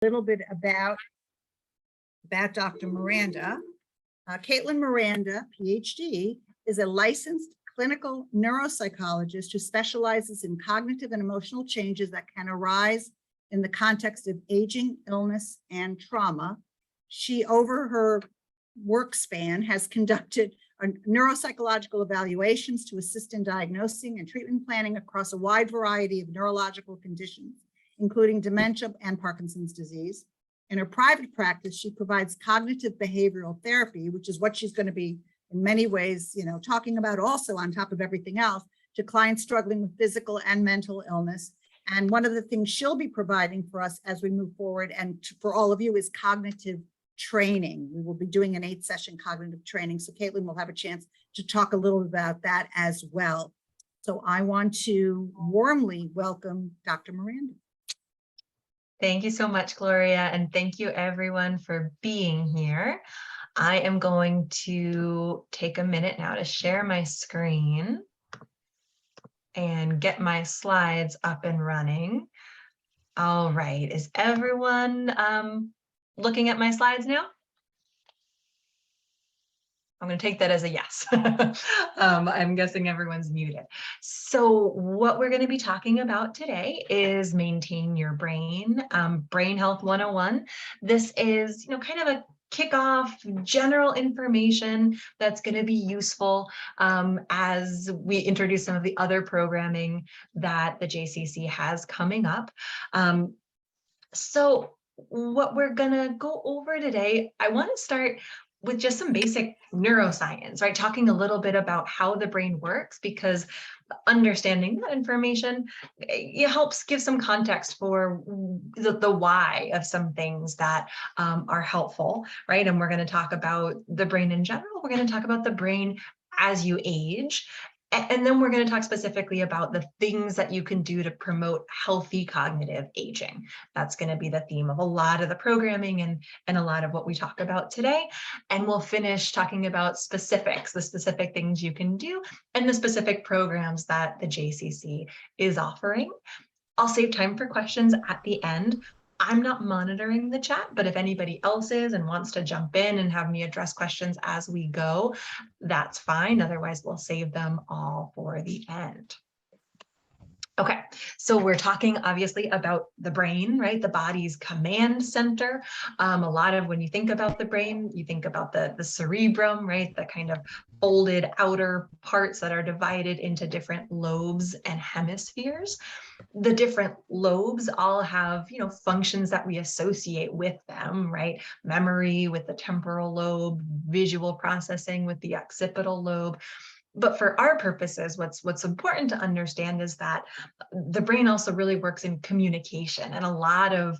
little bit about Dr. Miranda. Caitlin Miranda, PhD, is a licensed clinical neuropsychologist who specializes in cognitive and emotional changes that can arise in the context of aging, illness, and trauma. She, over her work span, has conducted neuropsychological evaluations to assist in diagnosing and treatment planning across a wide variety of neurological conditions, including dementia and Parkinson's disease. In her private practice, she provides cognitive behavioral therapy, which is what she's going to be in many ways, talking about also on top of everything else, to clients struggling with physical and mental illness. And one of the things she'll be providing for us as we move forward and for all of you is cognitive training. We will be doing an 8-session cognitive training. So Caitlin will have a chance to talk a little about that as well. So I want to warmly welcome Dr. Miranda. Thank you so much, Gloria, and thank you everyone for being here. I am going to take a minute now to share my screen and get my slides up and running. All right, is everyone looking at my slides now? I'm going to take that as a yes. I'm guessing everyone's muted. So what we're going to be talking about today is maintain your brain, Brain Health 101. This is, kind of a kickoff general information that's going to be useful as we introduce some of the other programming that the JCC has coming up. So what we're going to go over today, I want to start with just some basic neuroscience, right? Talking a little bit about how the brain works, because understanding that information, it helps give some context for the why of some things that are helpful, right? And we're going to talk about the brain in general. We're going to talk about the brain as you age. And then we're going to talk specifically about the things that you can do to promote healthy cognitive aging. That's going to be the theme of a lot of the programming and a lot of what we talk about today. And we'll finish talking about specifics, the specific things you can do, and the specific programs that the JCC is offering. I'll save time for questions at the end. I'm not monitoring the chat, but if anybody else is and wants to jump in and have me address questions as we go, that's fine. Otherwise, we'll save them all for the end. Okay, so we're talking obviously about the brain, right? The body's command center. A lot of when you think about the brain, you think about the cerebrum, right? The kind of folded outer parts that are divided into different lobes and hemispheres. The different lobes all have, functions that we associate with them, right? Memory with the temporal lobe, visual processing with the occipital lobe. But for our purposes, what's important to understand is that the brain also really works in communication, and a lot of,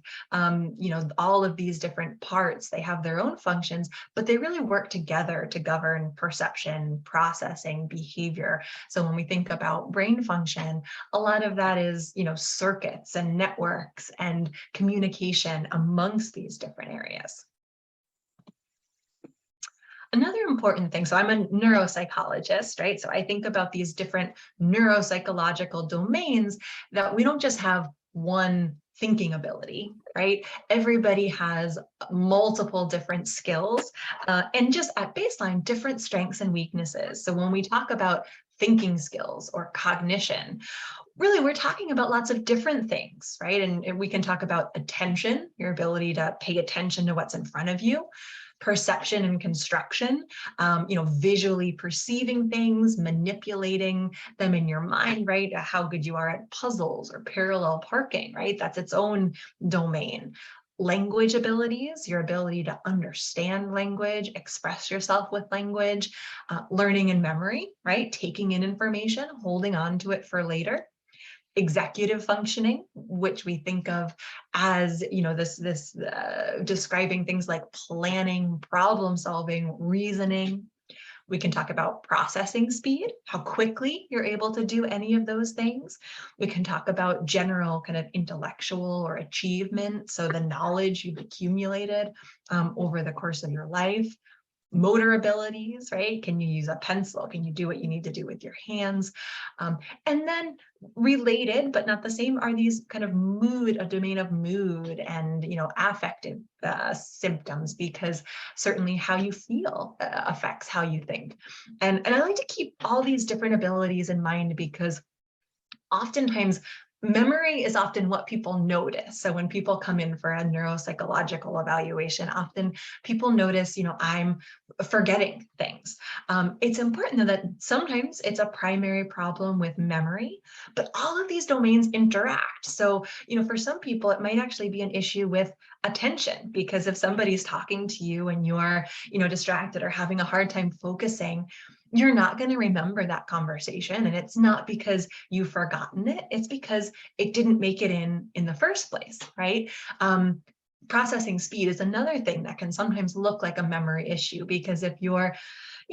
all of these different parts, they have their own functions, but they really work together to govern perception, processing, behavior. So when we think about brain function, a lot of that is, circuits and networks and communication amongst these different areas. Another important thing, so I'm a neuropsychologist, right? So I think about these different neuropsychological domains that we don't just have one thinking ability, right? Everybody has multiple different skills and just at baseline, different strengths and weaknesses. So when we talk about thinking skills or cognition, really, we're talking about lots of different things, right? And we can talk about attention, your ability to pay attention to what's in front of you, perception and construction, visually perceiving things, manipulating them in your mind, right? How good you are at puzzles or parallel parking, right? That's its own domain. Language abilities, your ability to understand language, express yourself with language, learning and memory, right? Taking in information, holding on to it for later. Executive functioning, which we think of as, this describing things like planning, problem solving, reasoning. We can talk about processing speed, how quickly you're able to do any of those things. We can talk about general kind of intellectual or achievement, so the knowledge you've accumulated over the course of your life. motor abilities, right? Can you use a pencil? Can you do what you need to do with your hands? And then related, but not the same, are these kind of a domain of mood and, affective symptoms, because certainly how you feel affects how you think. And I like to keep all these different abilities in mind, because oftentimes memory is often what people notice. So when people come in for a neuropsychological evaluation, often people notice, I'm forgetting things. It's important though that sometimes it's a primary problem with memory, but all of these domains interact. So, for some people, it might actually be an issue with attention, because if somebody's talking to you and you're, distracted or having a hard time focusing, you're not going to remember that conversation. And it's not because you've forgotten it. It's because it didn't make it in the first place, right? Processing speed is another thing that can sometimes look like a memory issue, because if you're,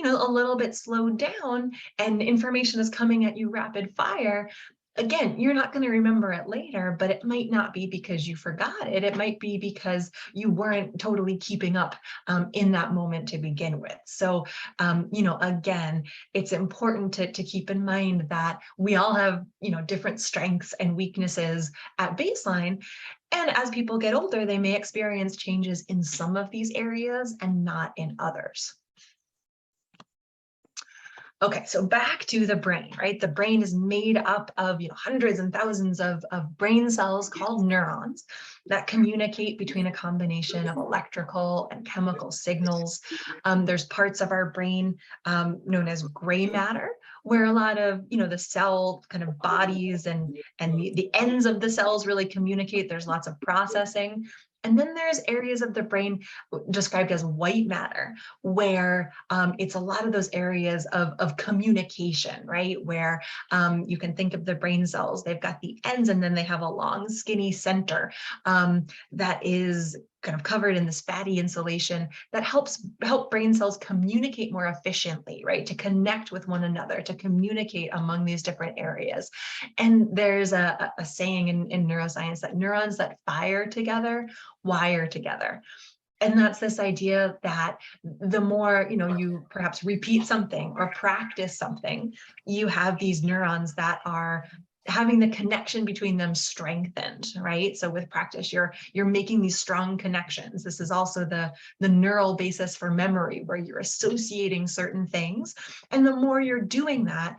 a little bit slowed down and information is coming at you rapid fire, again, you're not going to remember it later, but it might not be because you forgot it. It might be because you weren't totally keeping up in that moment to begin with. So, again, it's important to keep in mind that we all have, different strengths and weaknesses at baseline. And as people get older, they may experience changes in some of these areas and not in others. Okay, so back to the brain, right? The brain is made up of hundreds and thousands of brain cells called neurons that communicate between a combination of electrical and chemical signals. There's parts of our brain known as gray matter, where a lot of the cell kind of bodies and the ends of the cells really communicate. There's lots of processing. And then there's areas of the brain described as white matter, where it's a lot of those areas of communication, right? Where you can think of the brain cells, they've got the ends and then they have a long skinny center that is kind of covered in this fatty insulation that help brain cells communicate more efficiently, right? To connect with one another, to communicate among these different areas. And there's a saying in neuroscience that neurons that fire together wire together. And that's this idea that the more, you perhaps repeat something or practice something, you have these neurons that are having the connection between them strengthened, right? So with practice, you're making these strong connections. This is also the neural basis for memory, where you're associating certain things. And the more you're doing that,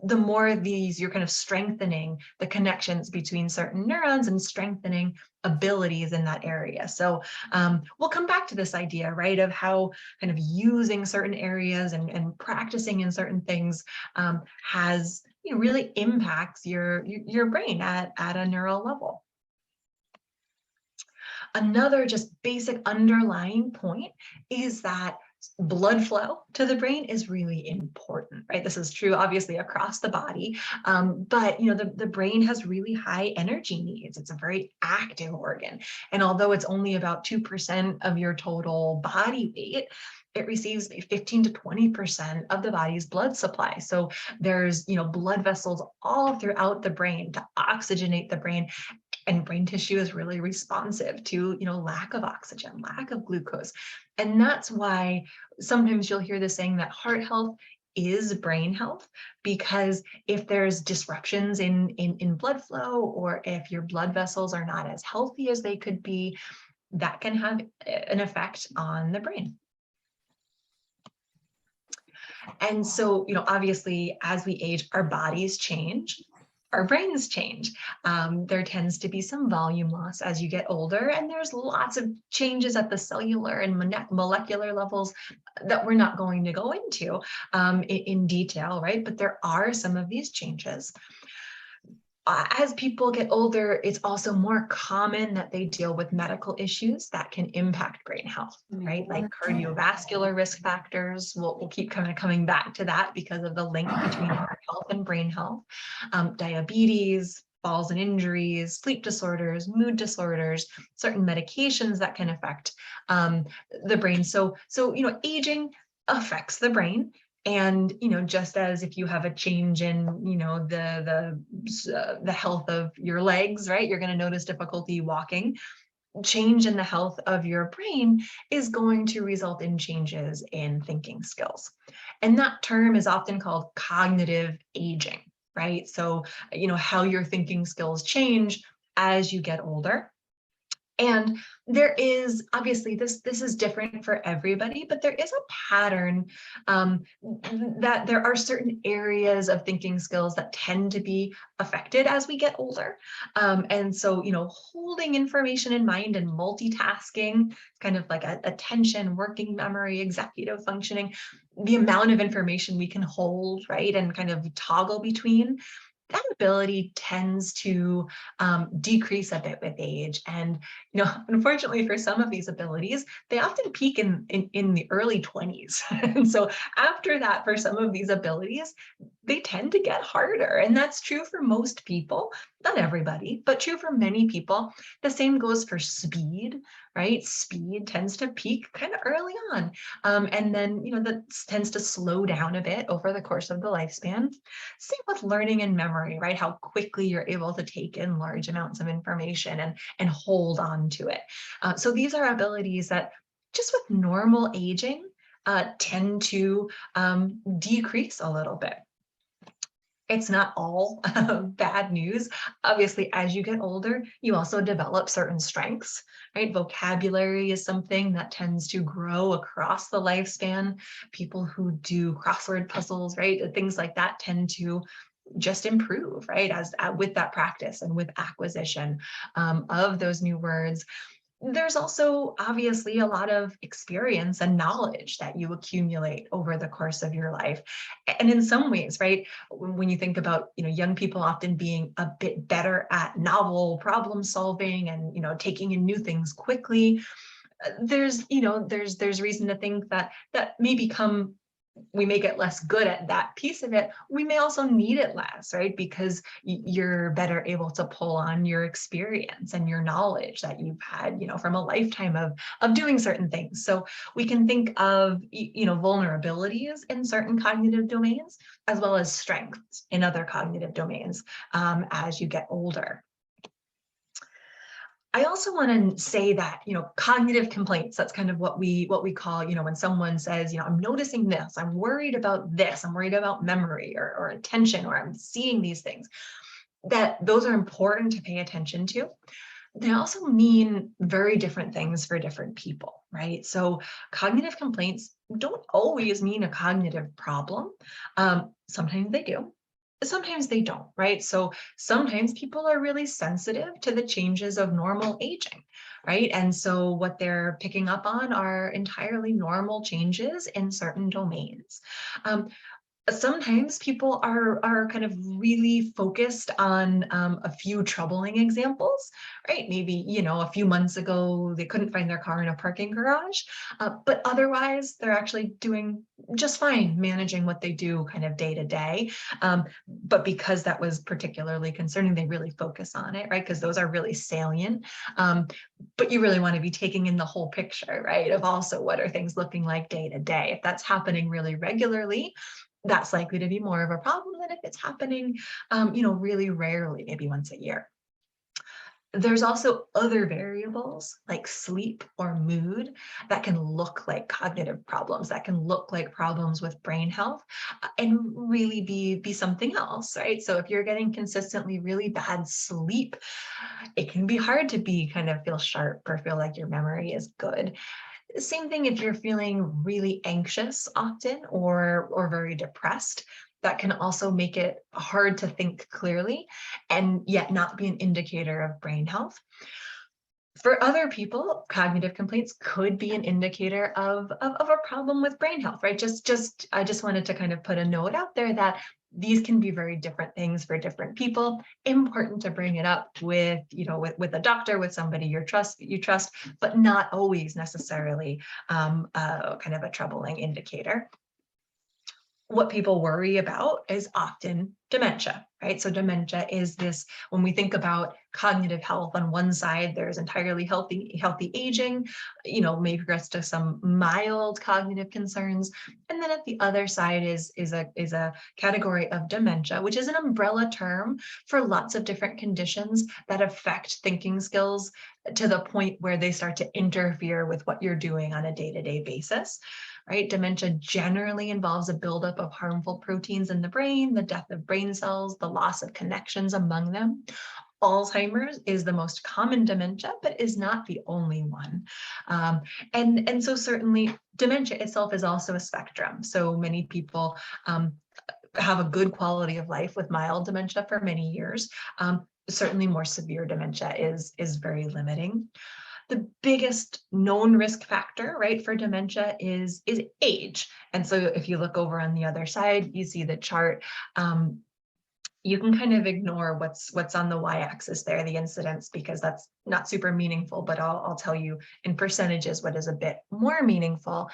the more you're kind of strengthening the connections between certain neurons and strengthening abilities in that area. So we'll come back to this idea, right, of how kind of using certain areas and practicing in certain things has really impacts your brain at a neural level. Another just basic underlying point is that blood flow to the brain is really important, right? This is true, obviously, across the body, but the brain has really high energy needs. It's a very active organ, and although it's only about 2% of your total body weight, it receives 15 to 20% of the body's blood supply. So there's blood vessels all throughout the brain to oxygenate the brain. And brain tissue is really responsive to, lack of oxygen, lack of glucose. And that's why sometimes you'll hear the saying that heart health is brain health, because if there's disruptions in blood flow, or if your blood vessels are not as healthy as they could be, that can have an effect on the brain. And so, obviously, as we age, our bodies change. Our brains change. There tends to be some volume loss as you get older, and there's lots of changes at the cellular and molecular levels that we're not going to go into in detail, right? But there are some of these changes. As people get older, it's also more common that they deal with medical issues that can impact brain health, right? Like cardiovascular risk factors. We'll keep kind of coming back to that because of the link between heart health and brain health. Diabetes, falls and injuries, sleep disorders, mood disorders, certain medications that can affect the brain. So aging affects the brain. And, just as if you have a change in, the health of your legs, right, you're going to notice difficulty walking. change in the health of your brain is going to result in changes in thinking skills. And that term is often called cognitive aging, right? So, how your thinking skills change as you get older. And there is obviously this is different for everybody, but there is a pattern, that there are certain areas of thinking skills that tend to be affected as we get older. And so, holding information in mind and multitasking, kind of like attention, working memory, executive functioning, the amount of information we can hold, right, and kind of toggle between, that ability tends to decrease a bit with age. And unfortunately for some of these abilities, they often peak in the early 20s. And so after that, for some of these abilities, they tend to get harder. And that's true for most people, not everybody, but true for many people. The same goes for speed, right? Speed tends to peak kind of early on. And then, that tends to slow down a bit over the course of the lifespan. Same with learning and memory, right? How quickly you're able to take in large amounts of information and hold on to it. So these are abilities that just with normal aging tend to decrease a little bit. It's not all bad news. Obviously, as you get older, you also develop certain strengths, right? Vocabulary is something that tends to grow across the lifespan. People who do crossword puzzles, right? Things like that tend to just improve, right? As with that practice and with acquisition of those new words. There's also obviously a lot of experience and knowledge that you accumulate over the course of your life. And in some ways, right, when you think about, young people often being a bit better at novel problem solving and, taking in new things quickly, there's reason to think that may become, we may get less good at that piece of it. We may also need it less, right? Because you're better able to pull on your experience and your knowledge that you've had, from a lifetime of doing certain things. So we can think of, vulnerabilities in certain cognitive domains, as well as strengths in other cognitive domains as you get older. I also want to say that, cognitive complaints, that's kind of what we call, when someone says, I'm noticing this, I'm worried about this, I'm worried about memory or attention, or I'm seeing these things, that those are important to pay attention to. They also mean very different things for different people, right? So cognitive complaints don't always mean a cognitive problem. Sometimes they do. Sometimes they don't, right? So sometimes people are really sensitive to the changes of normal aging, right? And so what they're picking up on are entirely normal changes in certain domains. Sometimes people are kind of really focused on a few troubling examples, right? Maybe, a few months ago, they couldn't find their car in a parking garage, but otherwise they're actually doing just fine managing what they do kind of day to day. But because that was particularly concerning, they really focus on it, right? Because those are really salient. But you really want to be taking in the whole picture, right? Of also what are things looking like day to day. If that's happening really regularly, that's likely to be more of a problem than if it's happening, really rarely, maybe once a year. There's also other variables like sleep or mood that can look like cognitive problems, that can look like problems with brain health, and really be something else, right? So if you're getting consistently really bad sleep, it can be hard to feel sharp or feel like your memory is good. Same thing if you're feeling really anxious often or very depressed. That can also make it hard to think clearly and yet not be an indicator of brain health. For other people, cognitive complaints could be an indicator of a problem with brain health, right? I just wanted to kind of put a note out there that these can be very different things for different people. Important to bring it up with a doctor, with somebody you trust, but not always necessarily kind of a troubling indicator. What people worry about is often dementia, right? So dementia is this, when we think about cognitive health, on one side, there's entirely healthy aging, may progress to some mild cognitive concerns. And then at the other side is a category of dementia, which is an umbrella term for lots of different conditions that affect thinking skills to the point where they start to interfere with what you're doing on a day-to-day basis, right? Dementia generally involves a buildup of harmful proteins in the brain, the death of brain cells, the loss of connections among them. Alzheimer's is the most common dementia, but is not the only one. And so certainly dementia itself is also a spectrum. So many people have a good quality of life with mild dementia for many years. Certainly more severe dementia is very limiting. The biggest known risk factor, right, for dementia is age. And so if you look over on the other side, you see the chart. You can kind of ignore what's on the y-axis there, the incidence, because that's not super meaningful, but I'll tell you in percentages what is a bit more meaningful.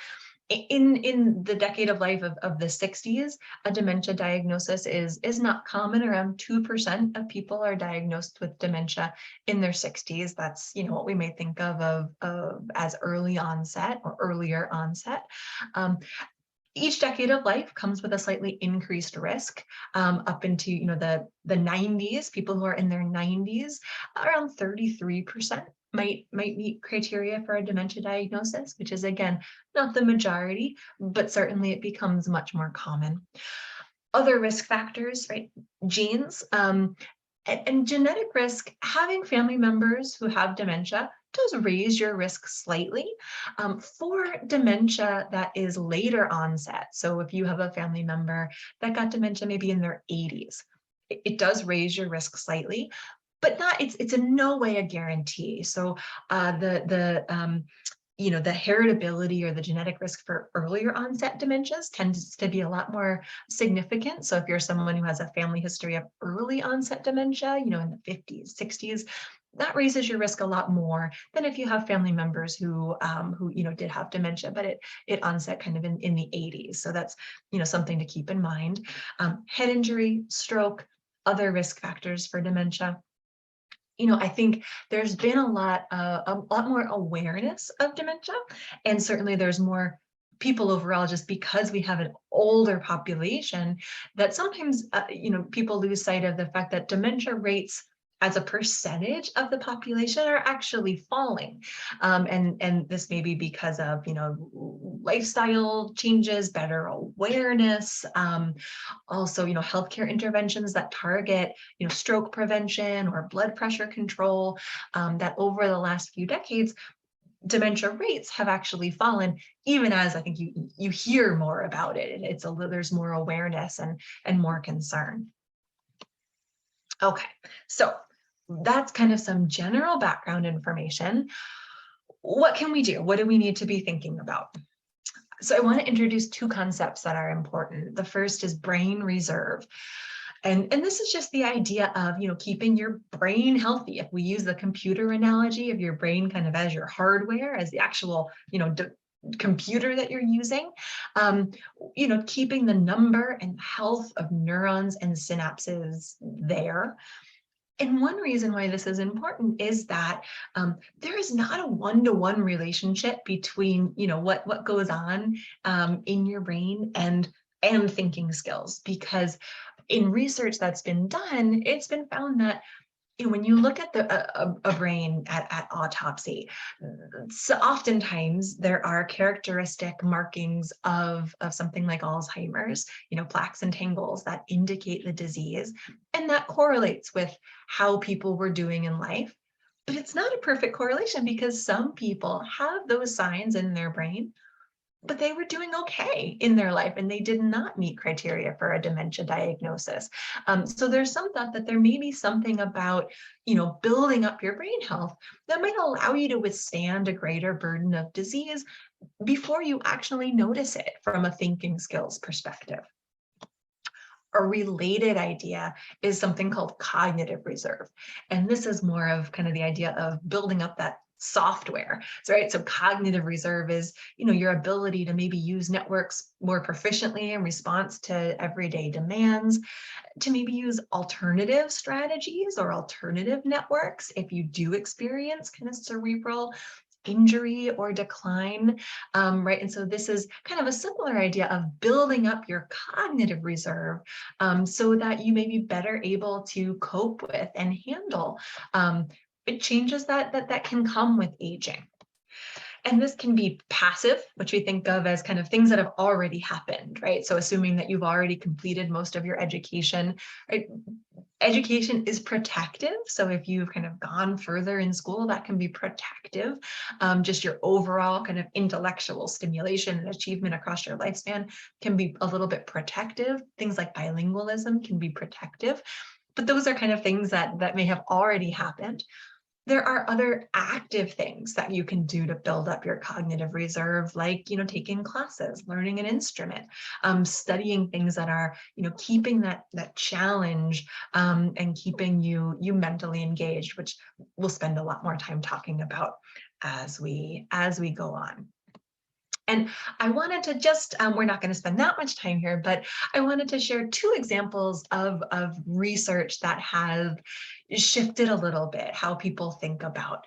In the decade of life of the 60s, a dementia diagnosis is not common. Around 2% of people are diagnosed with dementia in their 60s. That's, what we may think of as early onset or earlier onset. Each decade of life comes with a slightly increased risk, up into the 90s. People who are in their 90s, around 33% might meet criteria for a dementia diagnosis, which is, again, not the majority, but certainly it becomes much more common. Other risk factors, right? Genes and genetic risk. Having family members who have dementia does raise your risk slightly for dementia that is later onset. So if you have a family member that got dementia maybe in their 80s, it does raise your risk slightly, but it's in no way a guarantee. So the heritability or the genetic risk for earlier onset dementias tends to be a lot more significant. So if you're someone who has a family history of early onset dementia, in the 50s, 60s, that raises your risk a lot more than if you have family members who did have dementia, but it onset kind of in the 80s. So that's, something to keep in mind. Head injury, stroke, other risk factors for dementia. I think there's been a lot more awareness of dementia, and certainly there's more people overall, just because we have an older population, that sometimes people lose sight of the fact that dementia rates as a percentage of the population are actually falling. And this may be because of, lifestyle changes, better awareness, also, healthcare interventions that target, stroke prevention or blood pressure control, that over the last few decades, dementia rates have actually fallen, even as I think you hear more about it. There's more awareness and more concern. Okay, so that's kind of some general background information. What can we do? What do we need to be thinking about? So I want to introduce two concepts that are important. The first is brain reserve. And this is just the idea of, keeping your brain healthy. If we use the computer analogy of your brain kind of as your hardware, as the actual, computer that you're using, keeping the number and health of neurons and synapses there. And one reason why this is important is that there is not a one-to-one relationship between, what goes on in your brain and thinking skills. Because in research that's been done, it's been found that when you look at a brain at autopsy, so oftentimes there are characteristic markings of something like Alzheimer's, plaques and tangles that indicate the disease, and that correlates with how people were doing in life. But it's not a perfect correlation, because some people have those signs in their brain, but they were doing okay in their life and they did not meet criteria for a dementia diagnosis. So there's some thought that there may be something about, building up your brain health that might allow you to withstand a greater burden of disease before you actually notice it from a thinking skills perspective. A related idea is something called cognitive reserve. And this is more of kind of the idea of building up that software. So cognitive reserve is, your ability to maybe use networks more proficiently in response to everyday demands, to maybe use alternative strategies or alternative networks if you do experience kind of cerebral injury or decline, right? And so this is kind of a similar idea of building up your cognitive reserve so that you may be better able to cope with and handle changes that can come with aging. And this can be passive, which we think of as kind of things that have already happened, right? So assuming that you've already completed most of your education, right? Education is protective. So if you've kind of gone further in school, that can be protective. Just your overall kind of intellectual stimulation and achievement across your lifespan can be a little bit protective. Things like bilingualism can be protective. But those are kind of things that may have already happened. There are other active things that you can do to build up your cognitive reserve, like, taking classes, learning an instrument, studying things that are, keeping that challenge and keeping you mentally engaged, which we'll spend a lot more time talking about as we go on. And I wanted to just, we're not going to spend that much time here, but I wanted to share 2 examples of research that have shifted a little bit how people think about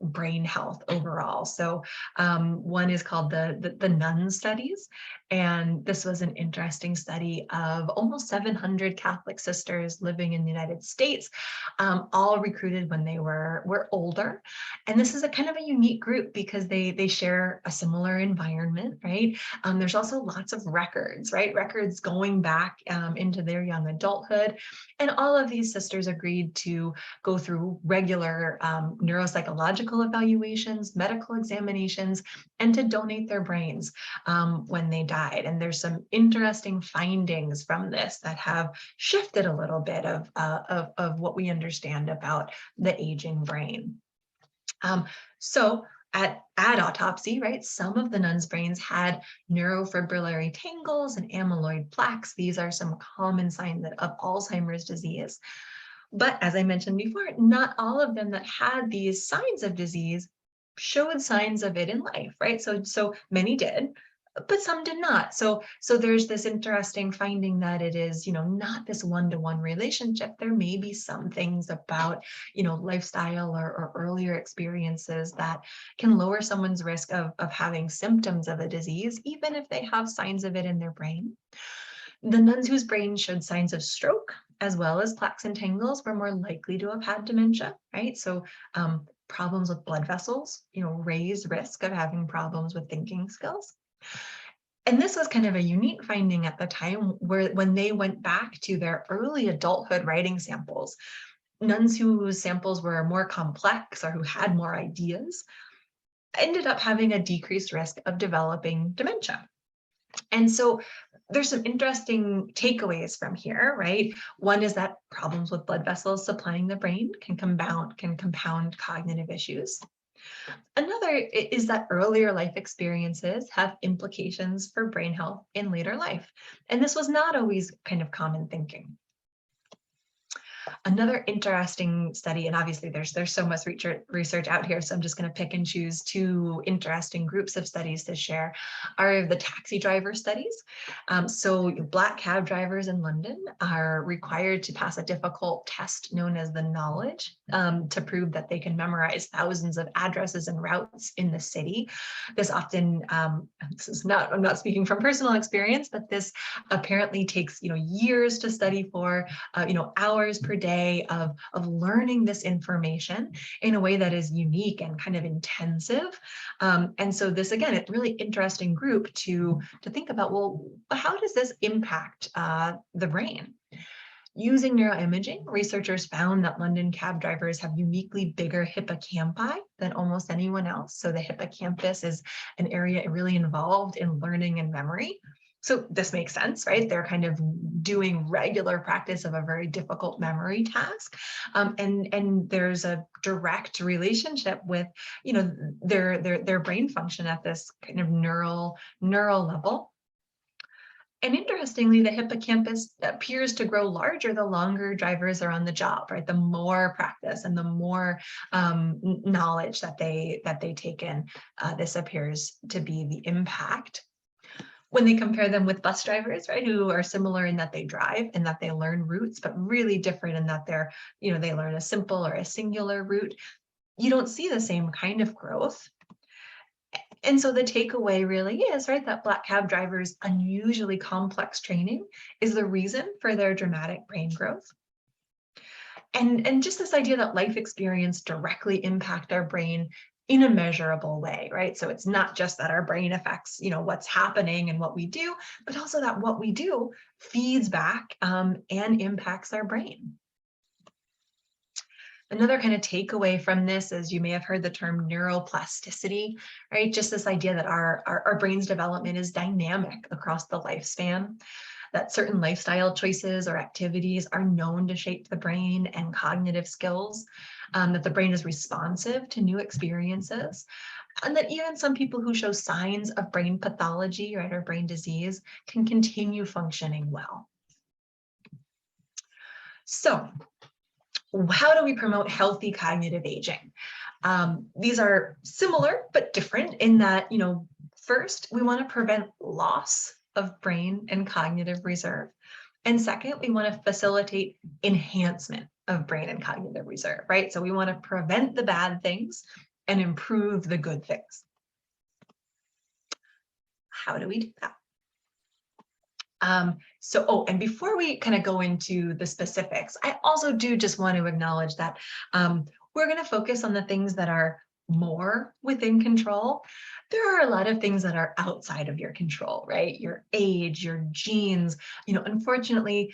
brain health overall. So one is called the Nun studies. And this was an interesting study of almost 700 Catholic sisters living in the United States, all recruited when they were older. And this is a kind of a unique group because they share a similar environment, right? There's also lots of records, right? Records going back into their young adulthood. And all of these sisters agreed to go through regular neuropsychological evaluations, medical examinations, and to donate their brains when they died. And there's some interesting findings from this that have shifted a little bit of what we understand about the aging brain. So at autopsy, right, some of the nuns' brains had neurofibrillary tangles and amyloid plaques. These are some common signs of Alzheimer's disease. But as I mentioned before, not all of them that had these signs of disease showed signs of it in life, right? So many did, but some did not. So there's this interesting finding that it is, not this one-to-one relationship. There may be some things about, lifestyle or earlier experiences that can lower someone's risk of having symptoms of a disease, even if they have signs of it in their brain. The nuns whose brains showed signs of stroke, as well as plaques and tangles, were more likely to have had dementia, right? So problems with blood vessels, raise risk of having problems with thinking skills. And this was kind of a unique finding at the time where when they went back to their early adulthood writing samples, nuns whose samples were more complex or who had more ideas ended up having a decreased risk of developing dementia. And so there's some interesting takeaways from here, right? One is that problems with blood vessels supplying the brain can compound cognitive issues. Another is that earlier life experiences have implications for brain health in later life. And this was not always kind of common thinking. Another interesting study, and obviously there's so much research out here, so I'm just going to pick and choose 2 interesting groups of studies to share, are the taxi driver studies. So Black cab drivers in London are required to pass a difficult test known as the knowledge to prove that they can memorize thousands of addresses and routes in the city. This often, I'm not speaking from personal experience, but this apparently takes years to study for, hours per day of learning this information in a way that is unique and kind of intensive. And so this, again, it's really interesting group to think about, well, how does this impact the brain? Using neuroimaging, researchers found that London cab drivers have uniquely bigger hippocampi than almost anyone else. So the hippocampus is an area really involved in learning and memory. So this makes sense, right? They're kind of doing regular practice of a very difficult memory task. And there's a direct relationship with, their brain function at this kind of neural level. And interestingly, the hippocampus appears to grow larger the longer drivers are on the job, right? The more practice and the more knowledge that they take in, this appears to be the impact. When they compare them with bus drivers, right, who are similar in that they drive and that they learn routes, but really different in that they learn a simple or a singular route, you don't see the same kind of growth. And so the takeaway really is, right, that Black cab drivers' unusually complex training is the reason for their dramatic brain growth. And just this idea that life experience directly impact our brain in a measurable way, right? So it's not just that our brain affects, what's happening and what we do, but also that what we do feeds back and impacts our brain. Another kind of takeaway from this is you may have heard the term neuroplasticity, right? Just this idea that our brain's development is dynamic across the lifespan, that certain lifestyle choices or activities are known to shape the brain and cognitive skills, that the brain is responsive to new experiences, and that even some people who show signs of brain pathology, right, or brain disease can continue functioning well. So, how do we promote healthy cognitive aging? These are similar but different in that, first, we want to prevent loss of brain and cognitive reserve. And second, we want to facilitate enhancement of brain and cognitive reserve, right? So we want to prevent the bad things and improve the good things. How do we do that? And before we kind of go into the specifics, I also do just want to acknowledge that we're going to focus on the things that are more within control. There are a lot of things that are outside of your control, right? Your age, your genes, unfortunately,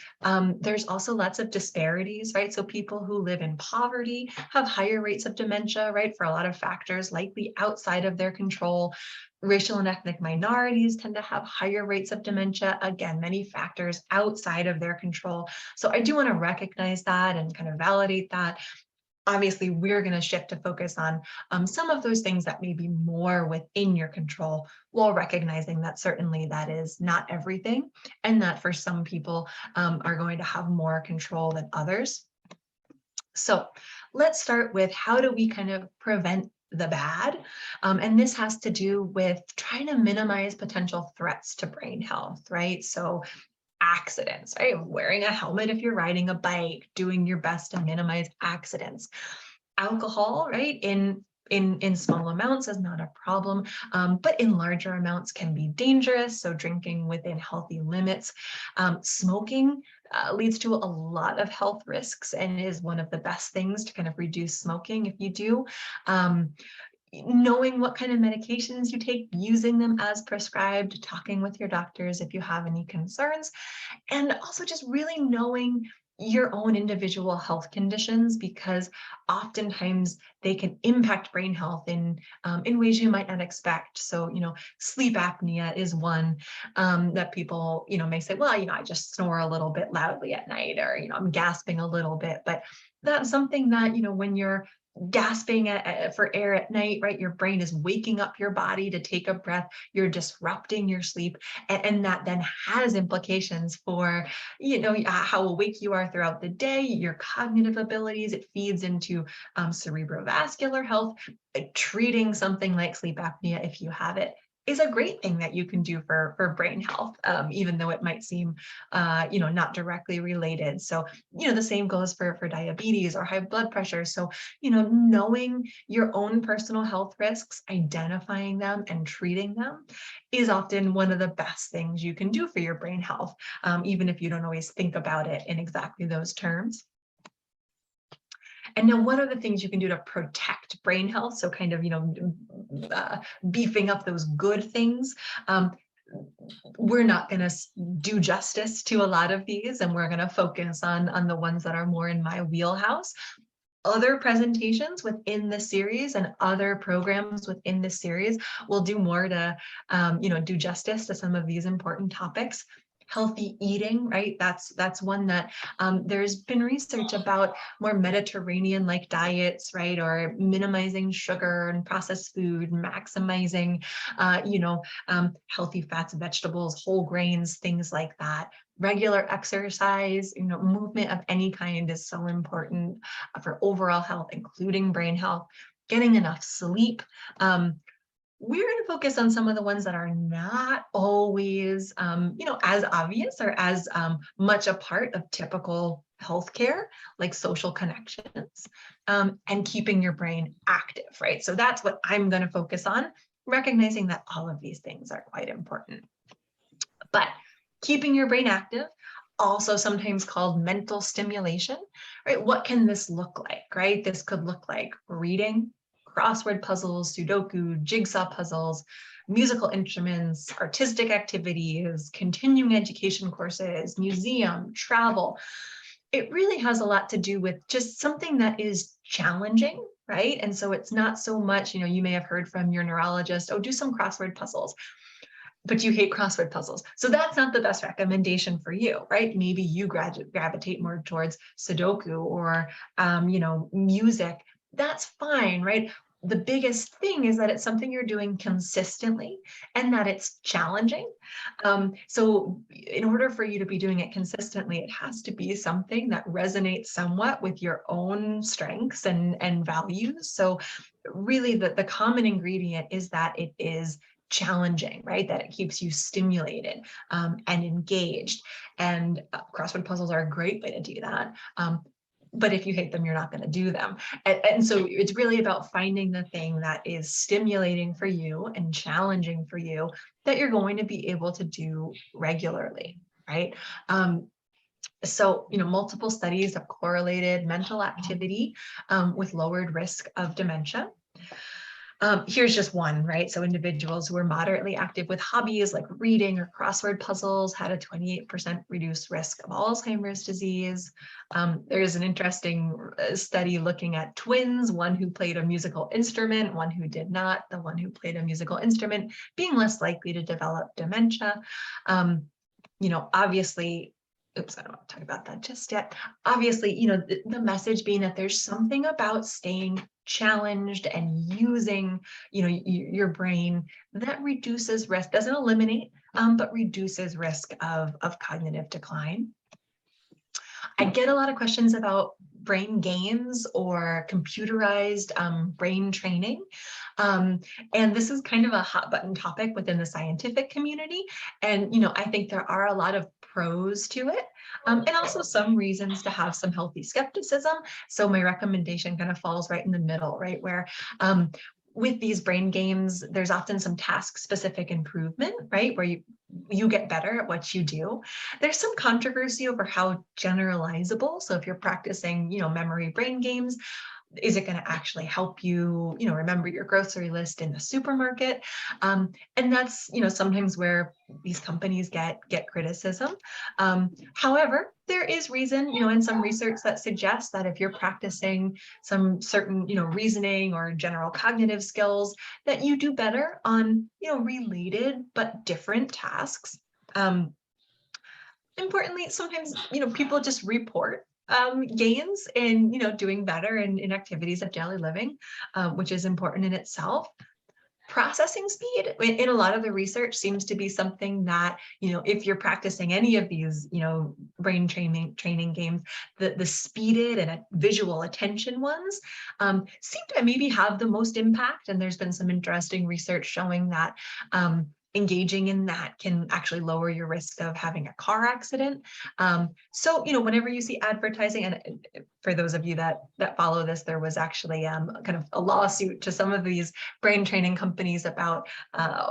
there's also lots of disparities, right? So people who live in poverty have higher rates of dementia, right? For a lot of factors likely outside of their control. Racial and ethnic minorities tend to have higher rates of dementia. Again, many factors outside of their control. So I do want to recognize that and kind of validate that. Obviously, we're going to shift to focus on some of those things that may be more within your control, while recognizing that certainly that is not everything, and that for some people are going to have more control than others. So let's start with, how do we kind of prevent the bad? And this has to do with trying to minimize potential threats to brain health, right? So accidents, right? Wearing a helmet if you're riding a bike, doing your best to minimize accidents. Alcohol, right? In small amounts is not a problem, but in larger amounts can be dangerous. So drinking within healthy limits. Smoking leads to a lot of health risks and is one of the best things to kind of reduce smoking if you do. Knowing what kind of medications you take, using them as prescribed, talking with your doctors if you have any concerns, and also just really knowing your own individual health conditions, because oftentimes they can impact brain health in ways you might not expect. So, sleep apnea is one that people, may say, well, I just snore a little bit loudly at night, or, I'm gasping a little bit. But that's something that, when you're gasping for air at night, right? Your brain is waking up your body to take a breath. You're disrupting your sleep. And that then has implications for, how awake you are throughout the day, your cognitive abilities. It feeds into cerebrovascular health. Treating something like sleep apnea, if you have it, is a great thing that you can do for brain health, even though it might seem, not directly related. So, the same goes for diabetes or high blood pressure. So, knowing your own personal health risks, identifying them and treating them is often one of the best things you can do for your brain health, even if you don't always think about it in exactly those terms. And now, what are the things you can do to protect brain health? So kind of, beefing up those good things. We're not going to do justice to a lot of these, and we're going to focus on the ones that are more in my wheelhouse. Other presentations within the series and other programs within the series will do more to, do justice to some of these important topics. Healthy eating, right? That's one that there's been research about more Mediterranean-like diets, right? Or minimizing sugar and processed food, maximizing, healthy fats, vegetables, whole grains, things like that. Regular exercise, movement of any kind is so important for overall health, including brain health. Getting enough sleep. We're going to focus on some of the ones that are not always, as obvious or as much a part of typical healthcare, like social connections, and keeping your brain active, right? So that's what I'm going to focus on, recognizing that all of these things are quite important. But keeping your brain active also sometimes called mental stimulation, right? What can this look like, right? This could look like reading, crossword puzzles, Sudoku, jigsaw puzzles, musical instruments, artistic activities, continuing education courses, museum, travel. It really has a lot to do with just something that is challenging, right? And so it's not so much, you may have heard from your neurologist, oh, do some crossword puzzles, but you hate crossword puzzles. So that's not the best recommendation for you, right? Maybe you gravitate more towards Sudoku or, music. That's fine, right? The biggest thing is that it's something you're doing consistently and that it's challenging. So in order for you to be doing it consistently, it has to be something that resonates somewhat with your own strengths and values. So really the common ingredient is that it is challenging, right? That it keeps you stimulated and engaged. And crossword puzzles are a great way to do that. But if you hate them, you're not going to do them. And so it's really about finding the thing that is stimulating for you and challenging for you that you're going to be able to do regularly, right? So, multiple studies have correlated mental activity with lowered risk of dementia. Here's just one, right? So individuals who were moderately active with hobbies like reading or crossword puzzles had a 28% reduced risk of Alzheimer's disease. There's an interesting study looking at twins, one who played a musical instrument, one who did not, the one who played a musical instrument being less likely to develop dementia. Obviously, oops, I don't want to talk about that just yet. Obviously, the message being that there's something about staying challenged and using, your brain that reduces risk, doesn't eliminate, but reduces risk of cognitive decline. I get a lot of questions about brain games or computerized brain training. And this is kind of a hot button topic within the scientific community. And, I think there are a lot of pros to it and also some reasons to have some healthy skepticism. So my recommendation kind of falls right in the middle, right? Where with these brain games, there's often some task specific improvement, right? Where you get better at what you do. There's some controversy over how generalizable. So if you're practicing, memory brain games, is it going to actually help you, remember your grocery list in the supermarket? And that's, sometimes where these companies get criticism. However, there is reason, in some research that suggests that if you're practicing some certain, reasoning or general cognitive skills, that you do better on, related but different tasks. Importantly, sometimes, people just report gains in, doing better in activities of daily living, which is important in itself. Processing speed in a lot of the research seems to be something that, if you're practicing any of these, brain training games, the speeded and visual attention ones seem to maybe have the most impact. And there's been some interesting research showing that engaging in that can actually lower your risk of having a car accident. So, whenever you see advertising, and for those of you that follow this, there was actually kind of a lawsuit to some of these brain training companies about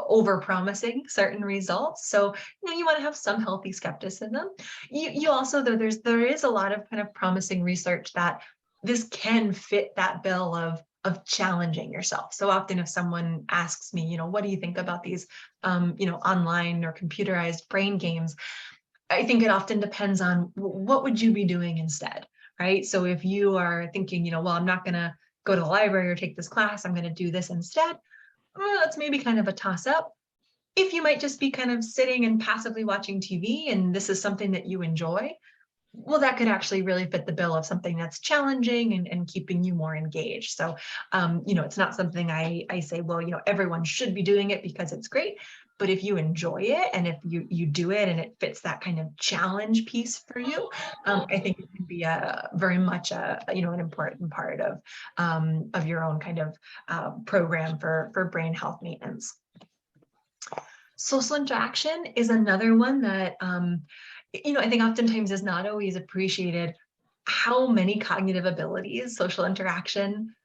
over-promising certain results. So, you want to have some healthy skepticism. You also, though, there is a lot of kind of promising research that this can fit that bill of challenging yourself. So often if someone asks me, what do you think about these, online or computerized brain games? I think it often depends on what would you be doing instead, right? So if you are thinking, well, I'm not going to go to the library or take this class, I'm going to do this instead. Well, that's maybe kind of a toss up. If you might just be kind of sitting and passively watching TV and this is something that you enjoy, well, that could actually really fit the bill of something that's challenging and keeping you more engaged. So, it's not something I say, well, everyone should be doing it because it's great. But if you enjoy it and if you do it and it fits that kind of challenge piece for you, I think it can be very much an important part of your own kind of program for brain health maintenance. Social interaction is another one that I think oftentimes is not always appreciated. how many cognitive abilities social interaction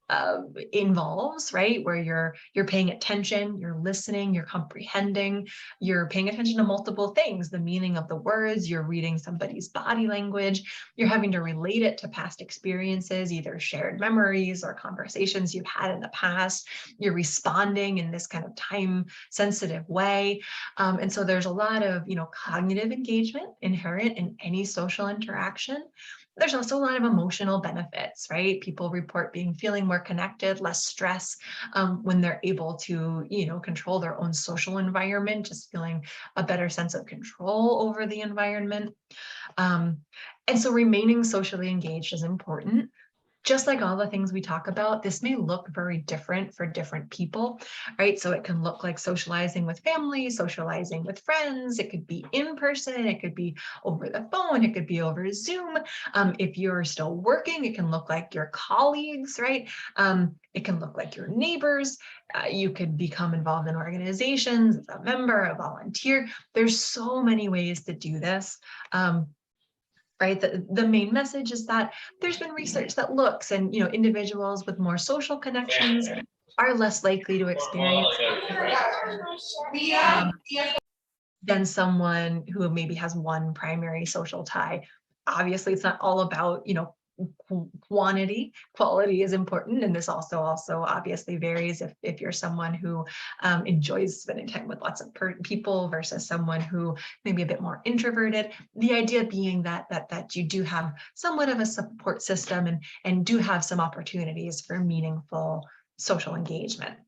involves, right? Where you're paying attention, you're listening, you're comprehending, you're paying attention to multiple things, the meaning of the words, you're reading somebody's body language, you're having to relate it to past experiences, either shared memories or conversations you've had in the past. You're responding in this kind of time sensitive way. And so there's a lot of, cognitive engagement inherent in any social interaction. There's also a lot of emotional benefits, right? People report feeling more connected, less stress when they're able to, control their own social environment, just feeling a better sense of control over the environment. And so remaining socially engaged is important. Just like all the things we talk about, this may look very different for different people, right? So it can look like socializing with family, socializing with friends. It could be in person, it could be over the phone, it could be over Zoom. If you're still working, it can look like your colleagues, right? It can look like your neighbors. You could become involved in organizations as a member, a volunteer. There's so many ways to do this. Right? The main message is that there's been research that looks and, individuals with more social connections are less likely to experience um, than someone who maybe has one primary social tie. Obviously, it's not all about, quantity. Quality is important, and this also obviously varies if you're someone who enjoys spending time with lots of people versus someone who may be a bit more introverted. The idea being that you do have somewhat of a support system and do have some opportunities for meaningful social engagement.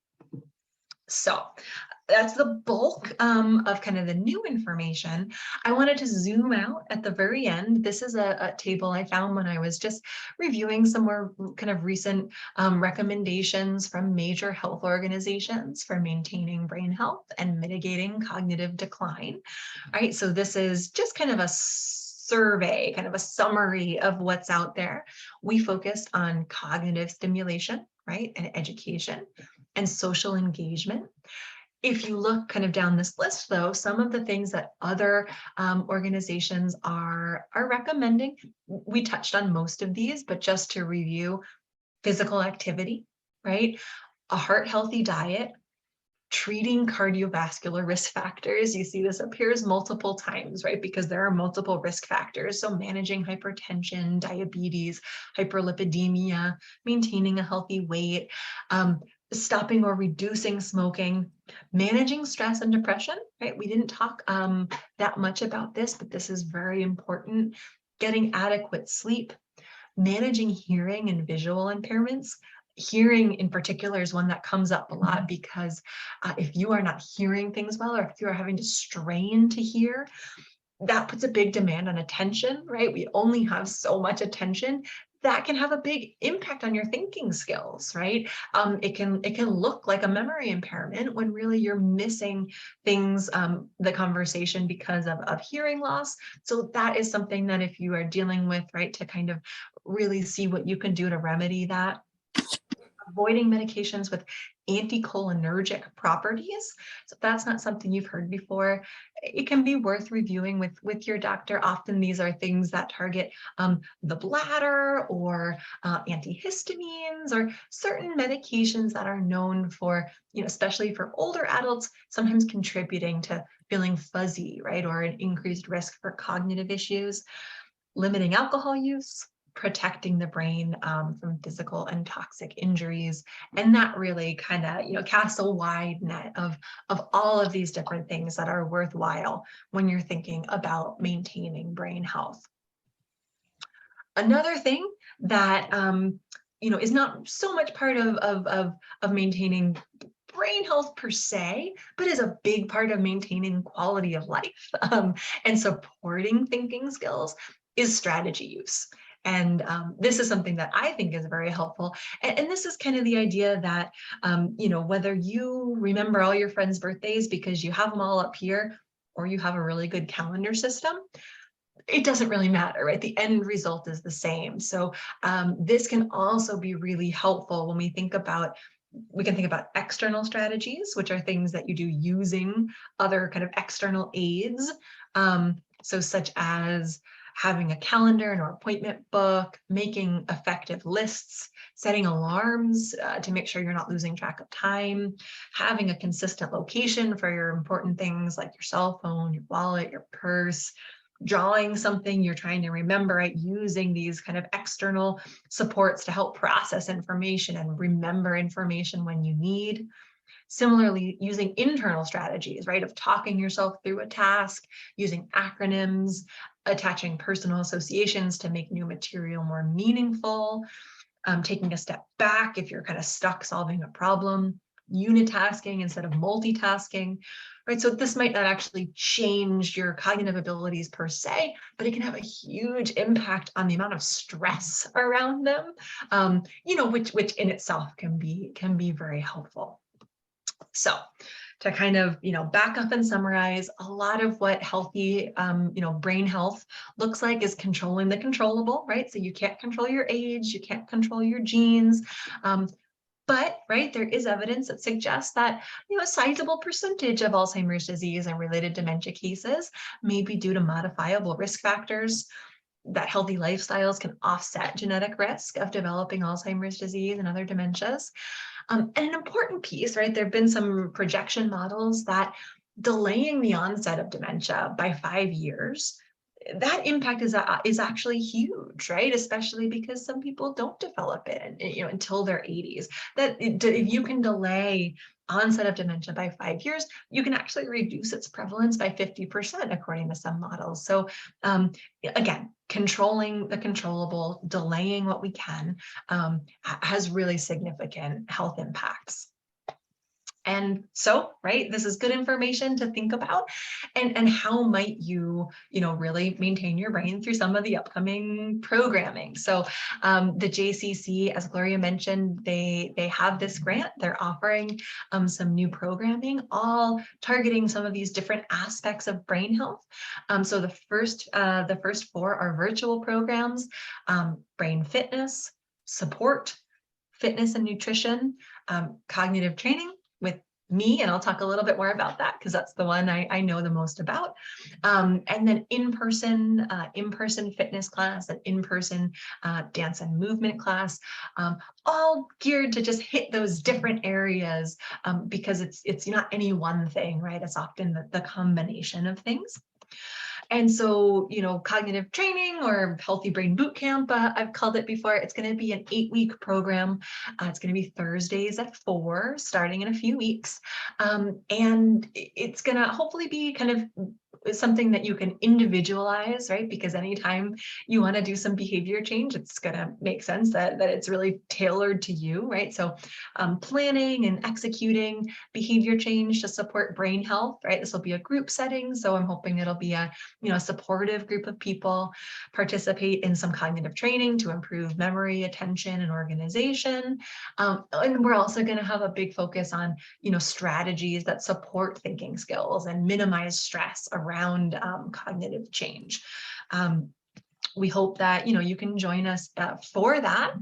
So that's the bulk of kind of the new information. I wanted to zoom out at the very end. This is a table I found when I was just reviewing some more kind of recent recommendations from major health organizations for maintaining brain health and mitigating cognitive decline. All right, so this is just kind of a survey, kind of a summary of what's out there. We focused on cognitive stimulation, right, and education and social engagement. If you look kind of down this list, though, some of the things that other organizations are recommending, we touched on most of these, but just to review: physical activity, right? A heart healthy diet, treating cardiovascular risk factors. You see this appears multiple times, right? Because there are multiple risk factors. So managing hypertension, diabetes, hyperlipidemia, maintaining a healthy weight, stopping or reducing smoking, managing stress and depression, right? We didn't talk that much about this, but this is very important. Getting adequate sleep, managing hearing and visual impairments. Hearing in particular is one that comes up a lot because if you are not hearing things well, or if you are having to strain to hear, that puts a big demand on attention, right? We only have so much attention. That can have a big impact on your thinking skills, right? It can look like a memory impairment when really you're missing things, the conversation because of hearing loss. So that is something that if you are dealing with, right, to kind of really see what you can do to remedy that. Avoiding medications with anticholinergic properties. So if that's not something you've heard before, it can be worth reviewing with your doctor. Often these are things that target the bladder or antihistamines or certain medications that are known for, especially for older adults, sometimes contributing to feeling fuzzy, right? Or an increased risk for cognitive issues. Limiting alcohol use, protecting the brain from physical and toxic injuries. And that really kind of, casts a wide net of all of these different things that are worthwhile when you're thinking about maintaining brain health. Another thing that, is not so much part of maintaining brain health per se, but is a big part of maintaining quality of life and supporting thinking skills, is strategy use. And this is something that I think is very helpful. And this is kind of the idea that, whether you remember all your friends' birthdays because you have them all up here, or you have a really good calendar system, it doesn't really matter, right? The end result is the same. So this can also be really helpful when we can think about external strategies, which are things that you do using other kind of external aids. So such as having a calendar or appointment book, making effective lists, setting alarms to make sure you're not losing track of time, having a consistent location for your important things like your cell phone, your wallet, your purse, drawing something you're trying to remember, right? Using these kind of external supports to help process information and remember information when you need. Similarly, using internal strategies, right, of talking yourself through a task, using acronyms, attaching personal associations to make new material more meaningful, taking a step back if you're kind of stuck solving a problem, unitasking instead of multitasking, right? So this might not actually change your cognitive abilities per se, but it can have a huge impact on the amount of stress around them, which in itself can be very helpful. So to kind of, back up and summarize, a lot of what healthy, brain health looks like is controlling the controllable, right? So you can't control your age, you can't control your genes. But right, there is evidence that suggests that a sizable percentage of Alzheimer's disease and related dementia cases may be due to modifiable risk factors, that healthy lifestyles can offset genetic risk of developing Alzheimer's disease and other dementias. And an important piece, right, there have been some projection models that delaying the onset of dementia by 5 years, that impact is actually huge, right? Especially because some people don't develop it, until their 80s. That if you can delay onset of dementia by 5 years, you can actually reduce its prevalence by 50%, according to some models. So again, controlling the controllable, delaying what we can, has really significant health impacts. And so, right, this is good information to think about, and how might you, really maintain your brain through some of the upcoming programming. So the JCC, as Gloria mentioned, they have this grant. They're offering some new programming, all targeting some of these different aspects of brain health. So the first 4 are virtual programs: brain fitness, support, fitness and nutrition, cognitive training with me, and I'll talk a little bit more about that because that's the one I know the most about. And then in-person fitness class, and in-person dance and movement class, all geared to just hit those different areas, because it's not any one thing, right? It's often the combination of things. And so, cognitive training, or healthy brain boot camp, I've called it before, it's going to be an 8-week program. It's going to be Thursdays at 4, starting in a few weeks. And it's going to hopefully be kind of something that you can individualize, right? Because anytime you want to do some behavior change, it's going to make sense that it's really tailored to you, right? So planning and executing behavior change to support brain health, right? This will be a group setting. So I'm hoping it'll be a supportive group of people. Participate in some cognitive training to improve memory, attention, and organization. And we're also going to have a big focus on, strategies that support thinking skills and minimize stress around cognitive change. We hope that, you can join us for that.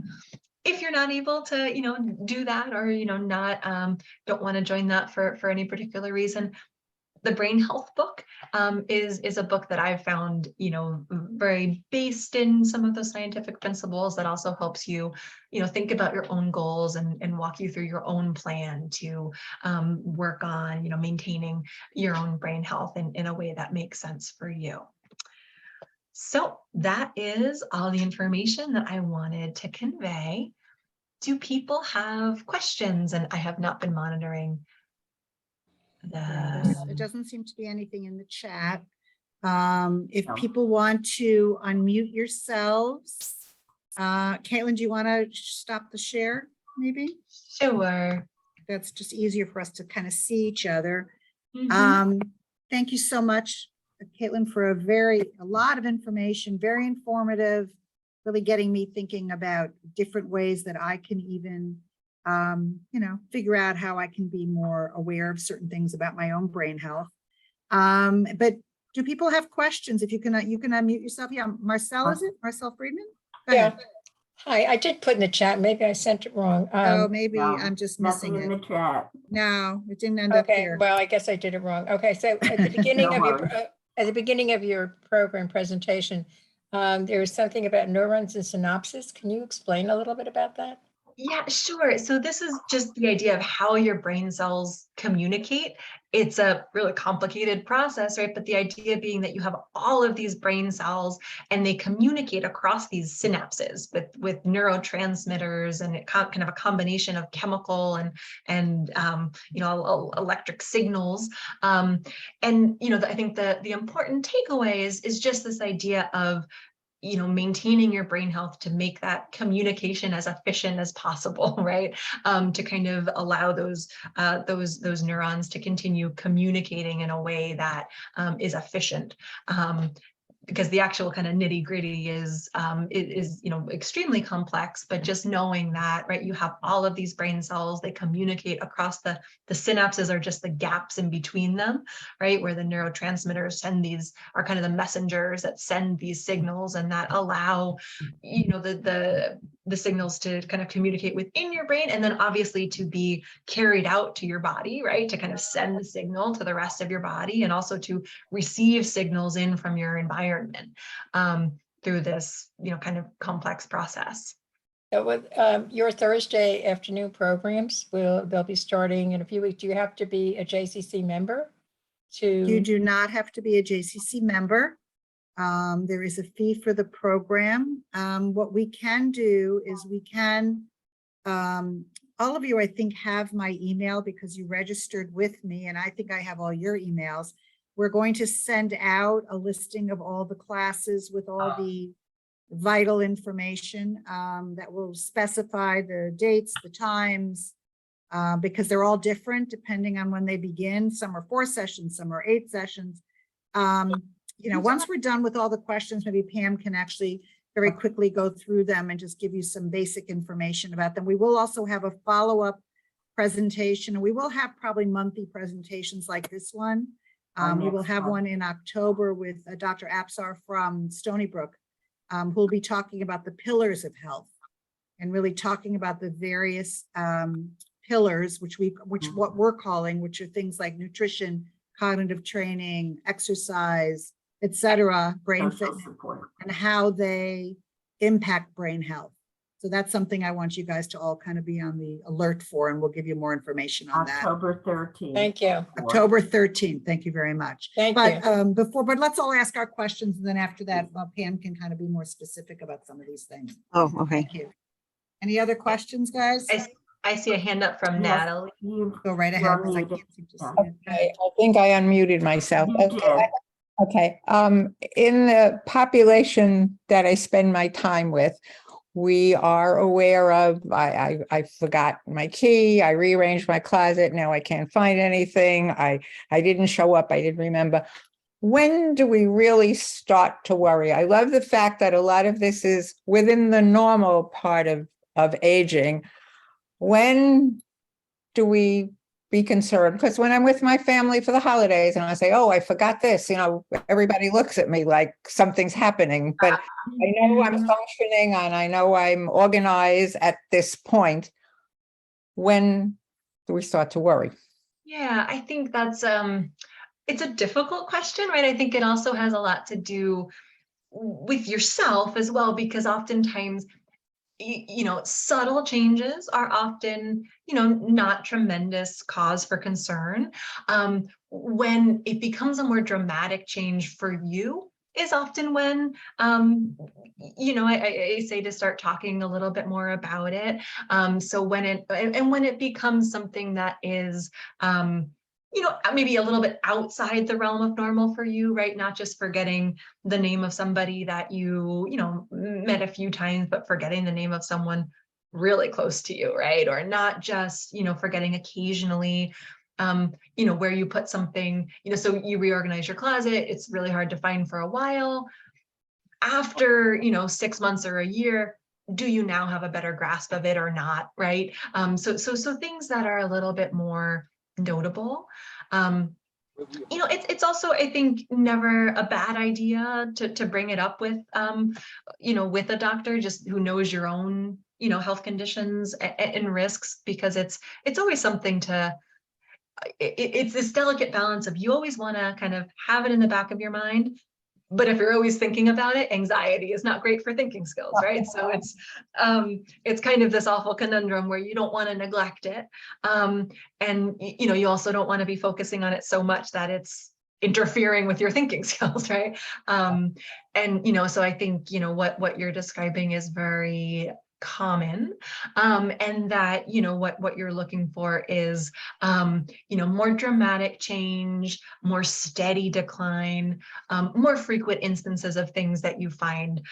If you're not able to, do that, or, not, don't want to join that for any particular reason, the Brain Health book is a book that I've found, very based in some of those scientific principles, that also helps you, think about your own goals and walk you through your own plan to work on, maintaining your own brain health in a way that makes sense for you. So that is all the information that I wanted to convey. Do people have questions? And I have not been monitoring It doesn't seem to be anything in the chat. If people want to unmute yourselves, Caitlin, do you want to stop the share, maybe? Sure. That's just easier for us to kind of see each other. Mm-hmm. Thank you so much, Caitlin, for a lot of information, very informative, really getting me thinking about different ways that I can even figure out how I can be more aware of certain things about my own brain health. But do people have questions? If you can unmute yourself. Yeah, Marcel, is it? Marcel Friedman? Go ahead. Hi, I did put in the chat. Maybe I sent it wrong. Maybe No, I'm just missing nothing in it. the chat. No, it didn't end up Okay, here. well, I guess I did it wrong. Okay, so at the beginning No of worries. your program presentation, There was something about neurons and synapses. Can you explain a little bit about that? Yeah, sure. So this is just the idea of how your brain cells communicate. It's a really complicated process, right? But the idea being that you have all of these brain cells and they communicate across these synapses with neurotransmitters, and it kind of a combination of chemical and electric signals. And I think the important takeaway is just this idea of maintaining your brain health to make that communication as efficient as possible, right? To kind of allow those neurons to continue communicating in a way that is efficient. Because the actual kind of nitty gritty is extremely complex, but just knowing that, right, you have all of these brain cells, they communicate across the synapses are just the gaps in between them, right, where the neurotransmitters are kind of the messengers that send these signals and that allow, the signals to kind of communicate within your brain, and then obviously to be carried out to your body, right, to kind of send the signal to the rest of your body, and also to receive signals in from your environment through this, kind of complex process. So with your Thursday afternoon programs, they'll be starting in a few weeks. Do you have to be a JCC member You to? do not have to be a JCC member. There is a fee for the program. What we can do is all of you, I think, have my email because you registered with me, and I think I have all your emails. We're going to send out a listing of all the classes with all the vital information that will specify the dates, the times, because they're all different depending on when they begin. Some are 4 sessions, some are 8 sessions. Once we're done with all the questions, maybe Pam can actually very quickly go through them and just give you some basic information about them. We will also have a follow-up presentation, and we will have probably monthly presentations like this one. We will have one in October with Dr. Apsar from Stony Brook, who will be talking about the pillars of health and really talking about the various pillars, which what we're calling, which are things like nutrition, cognitive training, exercise, etc., brain fitness, and how they impact brain health. So that's something I want you guys to all kind of be on the alert for, and we'll give you more information on that. October 13th. Thank you. October 13th. Thank you very much. Thank But you. but let's all ask our questions, and then after that, Pam can kind of be more specific about some of these things. Oh, okay. Thank you. Any other questions, guys? I see a hand up from Yes. Natalie. Go right ahead, because I can't seem to see it. Okay, I think I unmuted myself. You did. Okay. In the population that I spend my time with, we are aware of, I forgot my key, I rearranged my closet, now I can't find anything, I didn't show up, I didn't remember. When do we really start to worry? I love the fact that a lot of this is within the normal part of aging. When do we be concerned? Because when I'm with my family for the holidays and I say, oh, I forgot this, everybody looks at me like something's happening, but I know I'm functioning and I know I'm organized at this point. When do we start to worry? Yeah, I think that's it's a difficult question, right? I think it also has a lot to do with yourself as well, because oftentimes subtle changes are often, not tremendous cause for concern. When it becomes a more dramatic change for you is often when, I say to start talking a little bit more about it. So when it becomes something that is, maybe a little bit outside the realm of normal for you, right? Not just forgetting the name of somebody that you met a few times, but forgetting the name of someone really close to you, right? Or not just, forgetting occasionally, where you put something, so you reorganize your closet, it's really hard to find for a while. After, 6 months or a year, do you now have a better grasp of it or not, right? So things that are a little bit more notable. It's also, I think, never a bad idea to bring it up with, with a doctor, just who knows your own, health conditions and risks, because it's always something it's this delicate balance of, you always want to kind of have it in the back of your mind, But if you're always thinking about it, anxiety is not great for thinking skills, right? So it's kind of this awful conundrum where you don't want to neglect it. And you also don't want to be focusing on it so much that it's interfering with your thinking skills, right? And so I think what you're describing is very common, and that what you're looking for is more dramatic change, more steady decline, more frequent instances of things that you find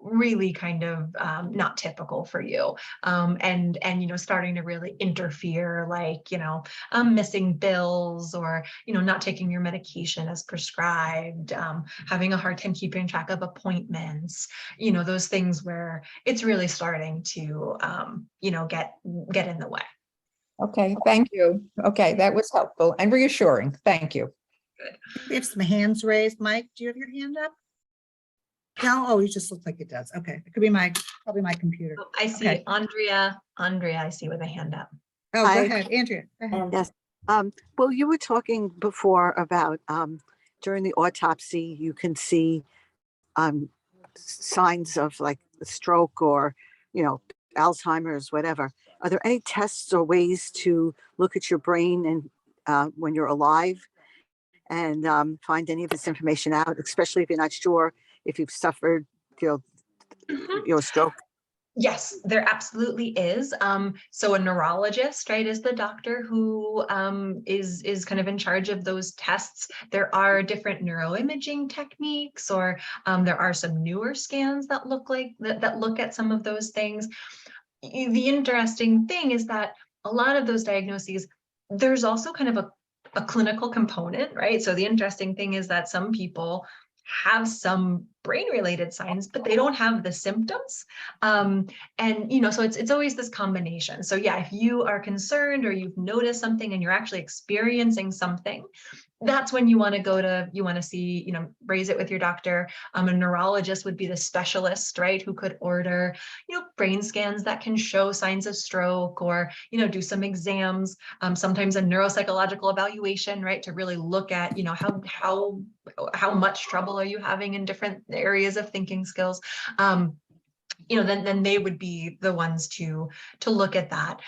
really kind of not typical for you, and starting to really interfere, like missing bills, or not taking your medication as prescribed, having a hard time keeping track of appointments, those things where it's really starting to get in the way. Okay, thank you. Okay, that was helpful and reassuring. Thank you. We have some hands raised. Mike, do you have your hand up? No, oh, you just look like it does. Okay, it could be probably my computer. Oh, I see Okay. Andrea, I see with a hand up. Oh, go Hi. ahead, Andrea. Go ahead. Yes. Well, you were talking before about during the autopsy, you can see signs of like a stroke or, Alzheimer's, whatever. Are there any tests or ways to look at your brain and when you're alive and find any of this information out, especially if you're not sure if you've suffered, Mhm. stroke? Yes, there absolutely is. So a neurologist, right, is the doctor who is kind of in charge of those tests. There are different neuroimaging techniques, or there are some newer scans that look at some of those things. The interesting thing is that a lot of those diagnoses, there's also kind of a clinical component, right? So the interesting thing is that some people have some brain-related signs, but they don't have the symptoms. And so it's always this combination. So yeah, if you are concerned or you've noticed something and you're actually experiencing something, that's when you want to see, raise it with your doctor. A neurologist would be the specialist, right, who could order, brain scans that can show signs of stroke, or, do some exams, sometimes a neuropsychological evaluation, right, to really look at, how much trouble are you having in different areas of thinking skills. Then they would be the ones to look at that.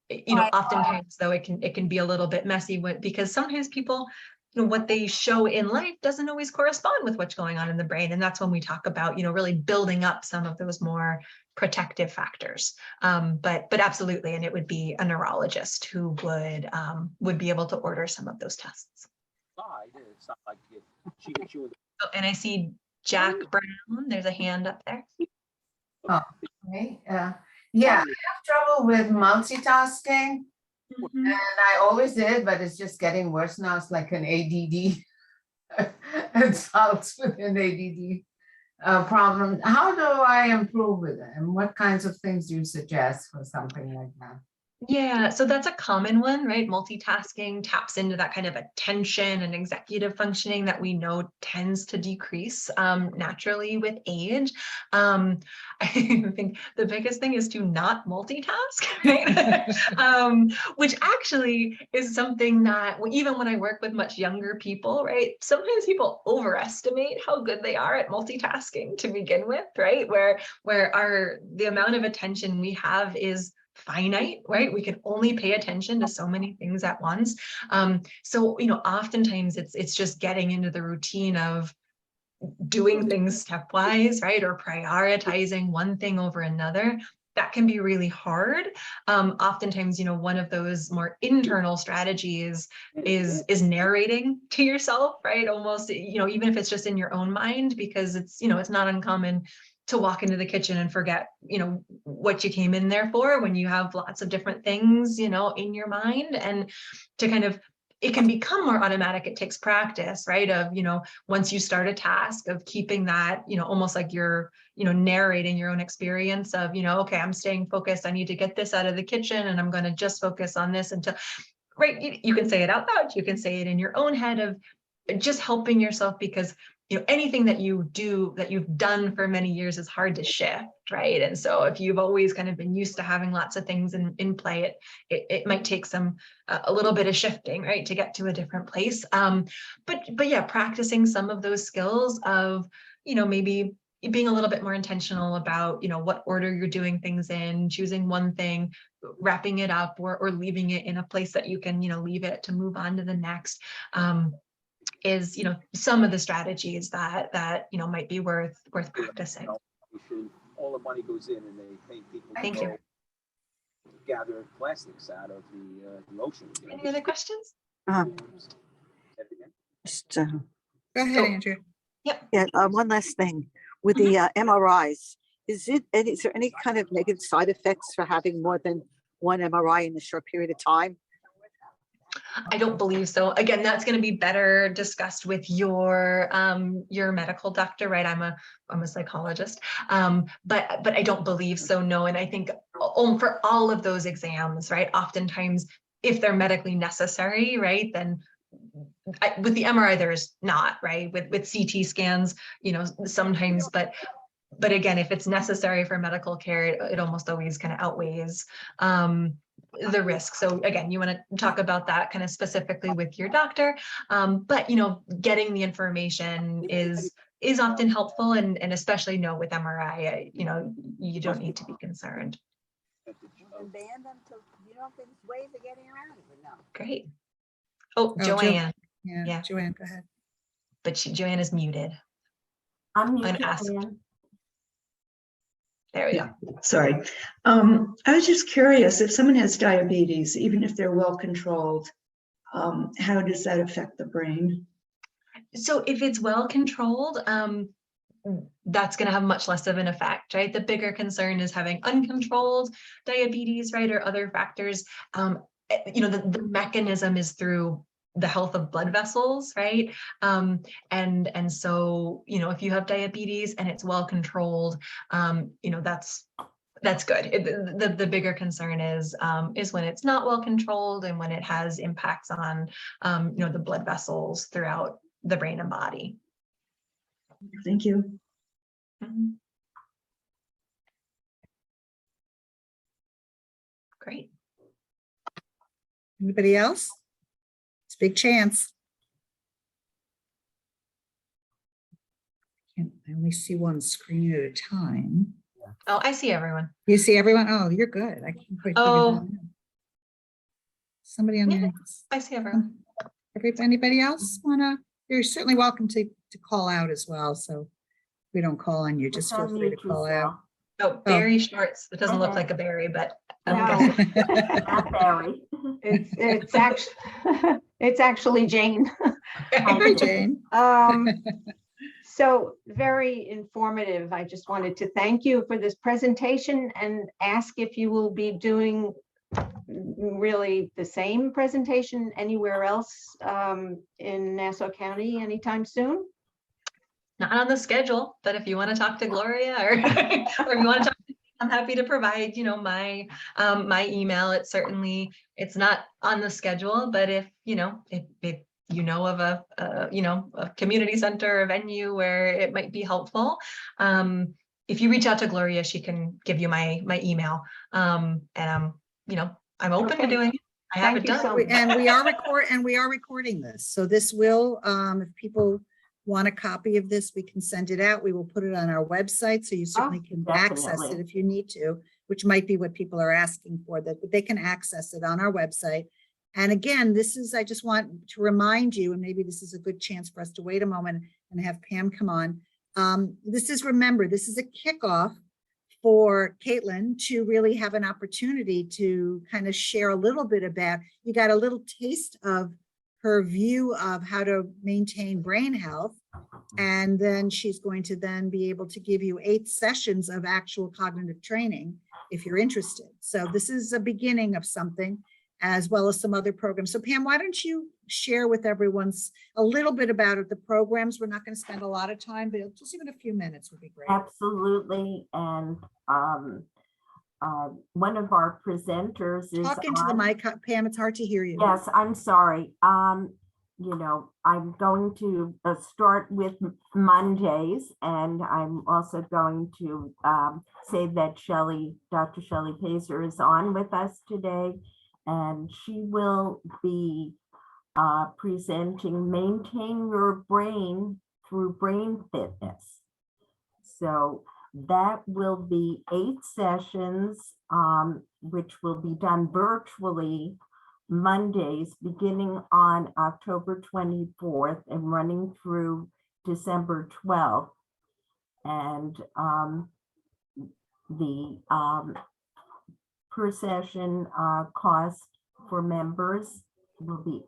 Oftentimes though, it can be a little bit messy because sometimes people, what they show in life doesn't always correspond with what's going on in the brain. And that's when we talk about, really building up some of those more protective factors. But absolutely. And it would be a neurologist who would be able to order some of those tests. Oh, and I see Jack Brown, there's a hand up there. Oh, okay. Yeah, I have trouble with multitasking, and I always did, but it's just getting worse now. It's like an ADD. It starts with an ADD problem. How do I improve with it? And what kinds of things do you suggest for something like that? Yeah, so that's a common one, right? Multitasking taps into that kind of attention and executive functioning that we know tends to decrease naturally with age. I think the biggest thing is to not multitask, right? Which actually is something that even when I work with much younger people, right? Sometimes people overestimate how good they are at multitasking to begin with, right? Where the amount of attention we have is finite, right? We can only pay attention to so many things at once. So, oftentimes it's just getting into the routine of doing things stepwise, right? Or prioritizing one thing over another. That can be really hard. Oftentimes, one of those more internal strategies is narrating to yourself, right? Almost, even if it's just in your own mind, because it's not uncommon to walk into the kitchen and forget, what you came in there for when you have lots of different things, in your mind, and to kind of, it can become more automatic. It takes practice, right? Of, once you start a task, of keeping that, almost like you're, narrating your own experience of, okay, I'm staying focused. I need to get this out of the kitchen and I'm going to just focus on this until, right? You can say it out loud. You can say it in your own head, of just helping yourself, because anything that you do that you've done for many years is hard to shift, right? And so if you've always kind of been used to having lots of things in play, it might take a little bit of shifting, right, to get to a different place. But yeah, practicing some of those skills of, maybe being a little bit more intentional about, what order you're doing things in, choosing one thing, wrapping it up, or leaving it in a place that you can, leave it to move on to the next. Is some of the strategies that might be worth practicing. All the money goes in and they pay people to Thank you. gather plastics out of the ocean. Any other questions? Just, Go ahead, Oh. Andrea. yeah, one last thing. With the MRIs, is there any kind of negative side effects for having more than one MRI in a short period of time? I don't believe so. Again, that's going to be better discussed with your medical doctor, right? I'm a psychologist, but I don't believe so. No, and I think for all of those exams, right? Oftentimes, if they're medically necessary, right, then with the MRI there's not, right? With CT scans, sometimes, but again, if it's necessary for medical care, it almost always kind of outweighs the risk. So again, you want to talk about that kind of specifically with your doctor, but getting the information is often helpful, and especially with MRI, you don't need to be concerned. Ban them to, there's ways of getting around it, no. Great. Oh, Oh, Jo- Joanne, Yeah, Yeah. Joanne, go ahead. but Joanne is muted. I'm gonna muted, ask- Ann. There we Yeah. go. Sorry. I was just curious, if someone has diabetes, even if they're well controlled, how does that affect the brain? So if it's well controlled, that's going to have much less of an effect, right? The bigger concern is having uncontrolled diabetes, right, or other factors. The mechanism is through the health of blood vessels, right? And so, if you have diabetes and it's well controlled, that's good. The bigger concern is when it's not well controlled and when it has impacts on, the blood vessels throughout the brain and body. Thank you. Mhm. Great. Anybody else? It's a big chance. I only see one screen at a time. Oh, I see everyone. You see everyone? Oh, you're good. I can't quite figure Oh. that out. Somebody on Yeah. the, I see everyone. anybody else wanna, you're certainly welcome to call out as well, so we don't call on you, just It's feel on free to mute, call out. Oh, Barry Schwartz. It doesn't look Okay. like a berry, but No. okay. Not Barry. It's actually, it's actually Jane. Hi, Jane. So very informative. I just wanted to thank you for this presentation and ask if you will be doing really the same presentation anywhere else in Nassau County anytime soon? Not on the schedule, but if you want to talk to Gloria or, or if you want to talk to me, I'm happy to provide, my email. It's not on the schedule, but if you know of a community center or venue where it might be helpful, if you reach out to Gloria, she can give you my email. And I'm open to Okay. doing it. I have Thank it you done. so much. And we are recording this, so this will, if people want a copy of this, we can send it out. We will put it on our website, so you certainly can access it definitely. if you need to, which might be what people are asking for, that they can access it on our website. And again, I just want to remind you, and maybe this is a good chance for us to wait a moment and have Pam come on. Remember, this is a kickoff for Caitlin to really have an opportunity to kind of share a little bit about, you got a little taste of her view of how to maintain brain health. And then she's going to then be able to give you 8 sessions of actual cognitive training if you're interested. So this is a beginning of something, as well as some other programs. So Pam, why don't you share with everyone a little bit about it, the programs? We're not going to spend a lot of time, but just even a few minutes would be great. Absolutely. And one of our presenters is Talk into the on- mic, Pam, it's hard to hear you. Yes, I'm sorry. I'm going to start with Mondays, and I'm also going to say that Dr. Shelley Pacer is on with us today, and she will be presenting Maintain Your Brain Through Brain Fitness. So that will be 8 sessions, which will be done virtually Mondays, beginning on October 24th and running through December 12th. And the per session cost for members will be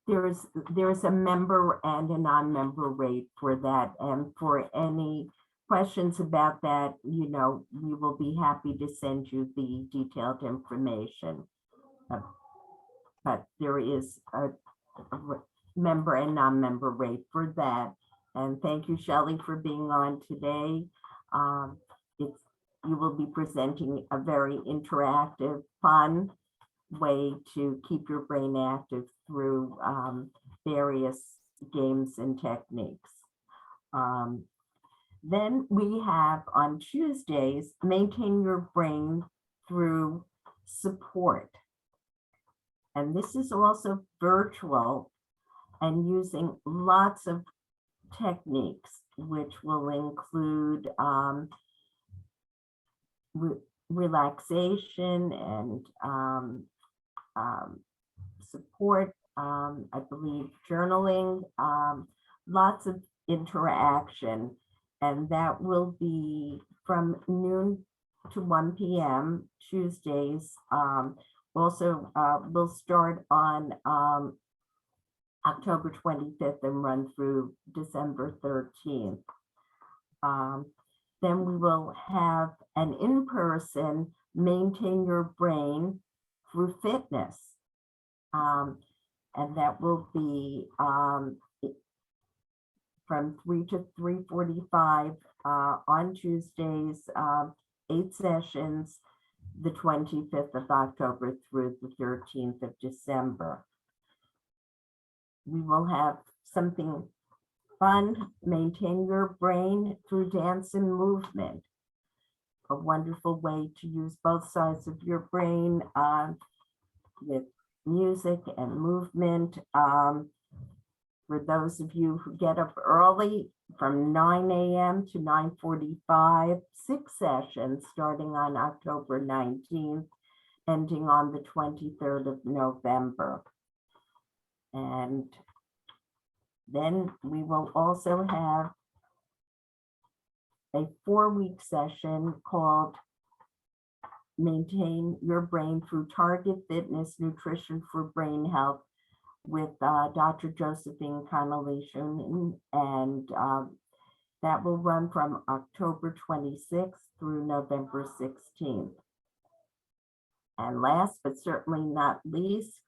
there's a member and a non-member rate for that. And for any questions about that, we will be happy to send you the detailed information. But there is a member and non-member rate for that. And thank you, Shelley, for being on today. You will be presenting a very interactive, fun way to keep your brain active through various games and techniques. Then we have on Tuesdays, Maintain Your Brain Through Support. And this is also virtual and using lots of techniques, which will include relaxation and support, I believe journaling, lots of interaction. And that will be from noon to 1 p.m. Tuesdays. Also, we'll start on October 25th and run through December 13th. Then we will have an in-person Maintain Your Brain Through Fitness. And that will be from 3 to 3:45 on Tuesdays, 8 sessions, the 25th of October through the 13th of December. We will have something fun, Maintain Your Brain Through Dance and Movement. A wonderful way to use both sides of your brain with music and movement. For those of you who get up early, from 9 a.m. to 9:45, 6 sessions starting on October 19th, ending on the 23rd of November. And then we will also have a 4-week session called Maintain Your Brain Through Target Fitness Nutrition for Brain Health with Dr. Josephine Connolly-Schumann, and that will run from October 26th through November 16th. And last but certainly not least,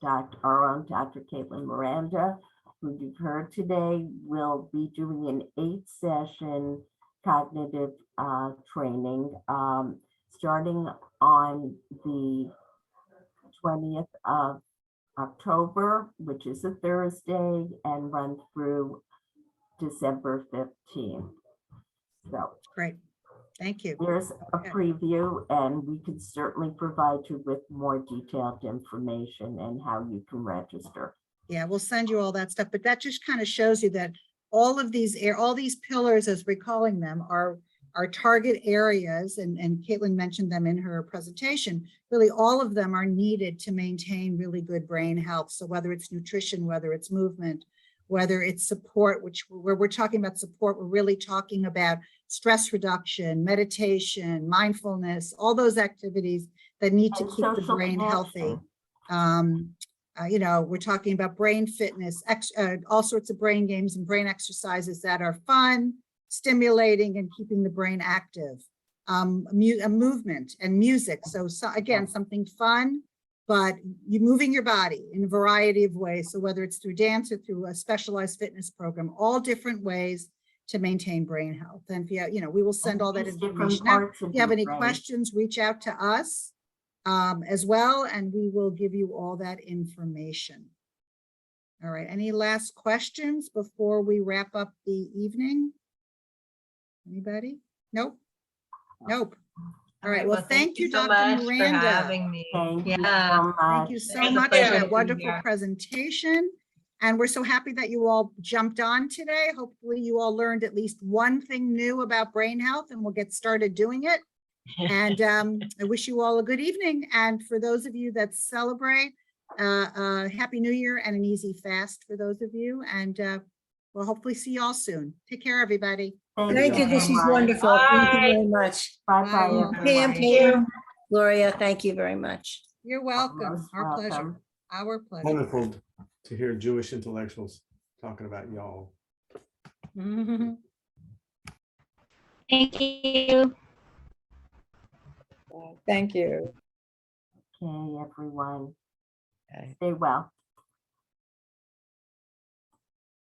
our own Dr. Caitlin Miranda, who you've heard today, will be doing an 8-session cognitive training starting on the 20th of October, which is a Thursday, and run through December 15th. So Great. Thank you. there's a preview, and we could certainly provide you with more detailed information and how you can register. Yeah, we'll send you all that stuff, but that just kind of shows you that all these pillars, as we're calling them, are target areas, and Caitlin mentioned them in her presentation. Really, all of them are needed to maintain really good brain health. So whether it's nutrition, whether it's movement, whether it's support, where we're talking about support, we're really talking about stress reduction, meditation, mindfulness, all those activities that need to And keep the social brain healthy. connection. We're talking about brain fitness, all sorts of brain games and brain exercises that are fun, stimulating, and keeping the brain active. Movement and music. So again, something fun, but you're moving your body in a variety of ways. So whether it's through dance or through a specialized fitness program, all different ways to maintain brain health. And if we will send all that Use different information out. parts of If you have your any brain. questions, reach out to us. as well, and we will give you all that information. All right, any last questions before we wrap up the evening? Anybody? Nope. Nope. All right, well, thank you, so Dr. much for Miranda. having me. Thank you Yeah. so Thank much. you It so was a much for pleasure to that be wonderful here. presentation. And we're so happy that you all jumped on today. Hopefully you all learned at least one thing new about brain health, and we'll get started doing it. And I wish you all a good evening. And for those of you that celebrate, Happy New Year and an easy fast for those of you. And we'll hopefully see you all soon. Take care, everybody. Thank you. This is everyone. wonderful. Thank you Bye. very much. Bye Bye. bye, Pam, Pam, everyone. Caitlin, Gloria, thank you very much. You're welcome. Most Our pleasure. welcome. Our pleasure. Wonderful to hear Jewish intellectuals talking about y'all. Thank you. Thank you. Okay, everyone. Okay. Stay well.